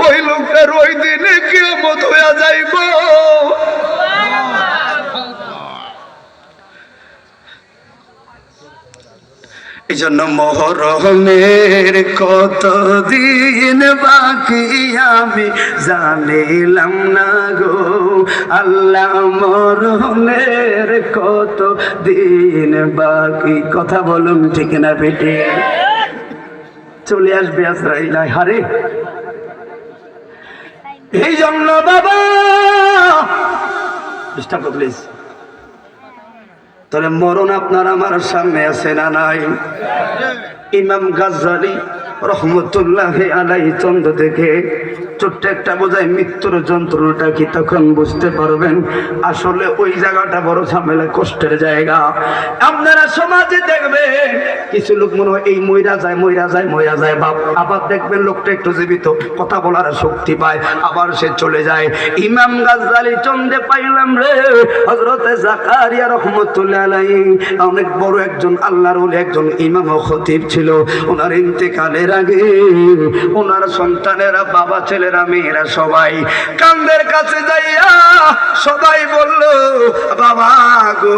ওই লোকটার ওই দিনে কিয়ামত হইয়া যাইব। এই জন্য মহরমের কত দিন বাকি আমি জানিলাম না গো আল্লাহ, মরণের কত দিন বাকি। কথা বলুন ঠিক না বেটে? চলে আসবে আজরাইল। হারে এই জন্য বাবা চেষ্টা করলিস, তাহলে মরণ আপনার আমার সামনে আছে না নাই? ইমাম গাজ্জালী রহমতুল্লাহি আলাইহি চন্দ্র দেখে ছোট্ট একটা বোঝায় মৃত্যুর যন্ত্রণাটা কি তখন বুঝতে পারবেন। আসলে ওই জায়গাটা বড় ঝামেলা, কষ্টের জায়গা। আপনারা সমাজে দেখবেন কিছু লোক মনে হয় এই মইরা যায় বাপ, আবার দেখবেন লোকটা একটু জীবিত, কথা বলার শক্তি পায়, আবার সে চলে যায়। ইমাম গাজ্জালী চন্দ্রে পাইলাম রে হযরতে জাকারিয়া রহমতুল্লাহি আলাইহি, অনেক বড় একজন আল্লাহর ওলি, একজন ইমাম ও খতিব ছিল। ওনার ইন্তেকালের আগে ওনার সন্তানেরা, বাবা, ছেলেরা, মেয়েরা সবাই কান্দের কাছে যাইয়া সবাই বলল, বাবা গো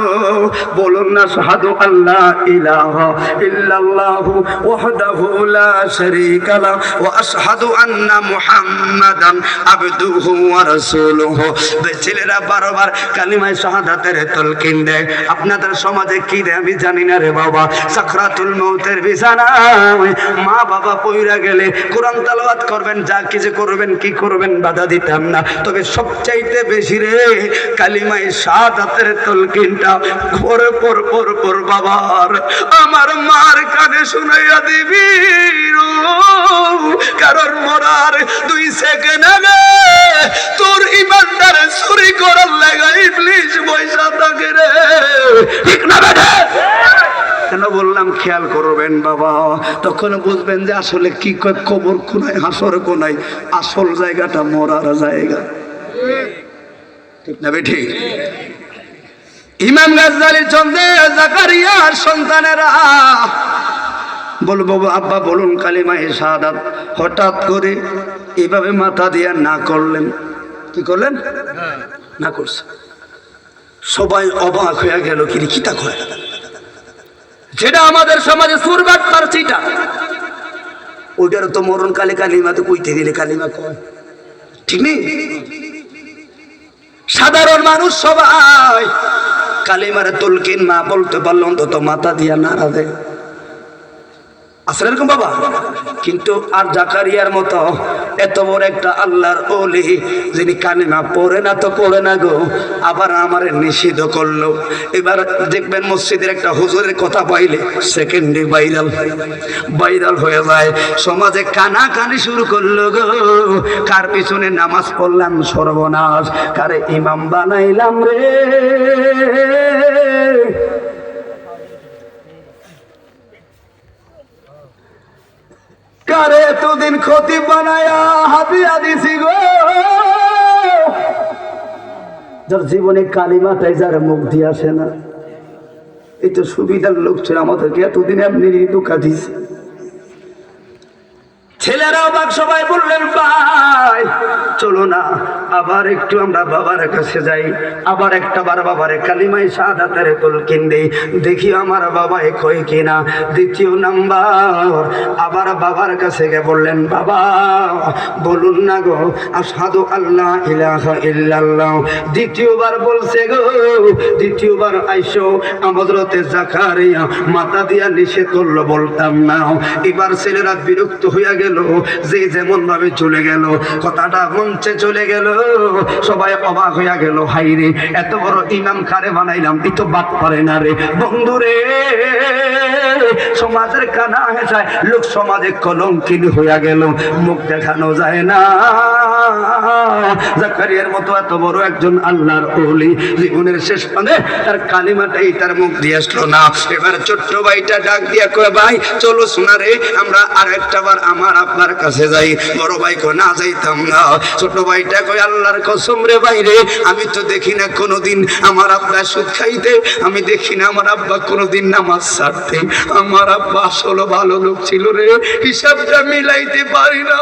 বলুন না শাহাদু আল্লাহ ইলাহা ইল্লাল্লাহু ওয়াহদাহু লা শারীকা লাহু ওয়া আশহাদু আন্না মুহাম্মাদান আবদুহু ওয়া রাসূলুহু। ছেলেরা বারবার কালিমায়ে শাহাদাতের তালকিন দেয়। আপনাদের সমাজে কি দেয় আমি জানি না রে বাবা। সাকরাতুল মউতের বিছানায় মা বাবা পইরা গেলে কোরআন তেলাওয়াত করবেন, যা কিছু করবেন, কি করবেন বাধা দিতাম না, তবে সবচাইতে বেশি রে কালিমায়ে শাহাদাতের তালকিনটা পর বাবার আমার মার কানে শুনাইয়া দিবি। কারণ মরার 2 সেকেন্ড আগে তোর ইমানদার চুরি করার লাগা ইবলিশ পয়সা থাকে রে, ঠিক না বেটা? কেন বললাম খেয়াল করবেন বাবা, তখন বুঝবেন যে আসলে কি কয় কবর কোনায় হাসর কোনায়, আসল জায়গাটা মরার জায়গা, ঠিক না বেঠি? ইমাম গাজ্জালী চন্দ্রে জাকারিয়ার সন্তানেরা বলবো আব্বা বলুন কালিমায়ে শাহাদাত, হঠাৎ করে এভাবে মাথা দিয়ে না করলেন। কি করলেন? না করছে। সবাই অবাক হয়ে গেল, কিতা কয়, যেটা আমাদের সমাজে সুরবাট তার চিটা, ওইটার তো মরণ কালে কালিমাতে কইতে গেলে কালিমা কয়, ঠিক নেই? সাধারণ মানুষ সবাই কালিমারে তুলকিন না বলতে পারলো অন্তত মাথা দিয়া নাড়া দেয়, আসলে এরকম বাবা। কিন্তু আর জাকারিয়ার মতো এত বড় একটা আল্লাহর ওলি যিনি কালিমা পড়ে না তো পড়ে না গো, আবার আমারে নিষিদ্ধ করলো। এবার দেখবেন মসজিদের একটা হুজুরের কথা পাইলে সেকেন্ডে ভাইরাল হয়ে যায়, সমাজে কানাকানি শুরু করলো গো, কার পিছনে নামাজ পড়লাম সর্বনাশ, কারে ইমাম বানাইলাম রে। কারে এতদিন খতিব বানায়া হাতিয়া দিছি গো, যার জীবনে কালিমাটাই যার মুখ দিয়ে আসে না। এই তো সুবিধার লোক ছিল, আমাদেরকে এতদিন আপনি ধোঁকা দিছে। ছেলেরা অবাক, সবাই বললেন ভাই চলো না আবার একটু আমরা বাবার কাছে যাই, আবার একটা বার বাবারে কালিমায়ে শাহাদাতের তালকিন দেই, দেখি আমার বাবাই কয় কিনা। দ্বিতীয় নাম্বার আবার বাবার কাছে গিয়ে বললেন, বাবা বলুন না গো আশহাদু আল্লাহ ইলাহা ইল্লাল্লাহ। দ্বিতীয়বার বলছে গো, দ্বিতীয়বার আইসো হযরতে জাকারিয়া মাথা দিয়া নিষেধ করলো, বলতাম না। এবার ছেলেরা বিরক্ত হইয়া গেল, যে যেমন ভাবে চলে গেল, কথাটা মঞ্চে চলে গেল, সবাই অবাক হইয়া গেল, হাই রে এত বড় ইমাম কারে বানাইলাম, এই তো বাদ পারে না রে। বন্ধুরে সমাজের কানা হেসায় লোক সমাজে কলঙ্কিত হইয়া গেল, মুখ দেখানো যায় না। জাকারিয়ার মতো এত বড় একজন আল্লাহর ওলি জীবনের শেষ পানে তার কালিমাটাই তার মুখ দিয়ে আসলো না। এবার ছোট্ট ভাইটা ডাক দিয়া কয়, ভাই চলো শোনা রে আমরা আর একটা বার আমার আপনার কাছে যাই। বড় ভাই কয় না যাইতাম না। ছোট ভাইটা কয় আল্লাহর কসম রে ভাই রে, আমি তো দেখি না কোনোদিন আমার আব্বা সুদ খাইতে, আমি দেখি না আমার আব্বা কোনোদিন নামাজ ছাড়তে। আমার আব্বা আসলে ভালো লোক ছিল রে, হিসাবটা মিলাইতে পারি না।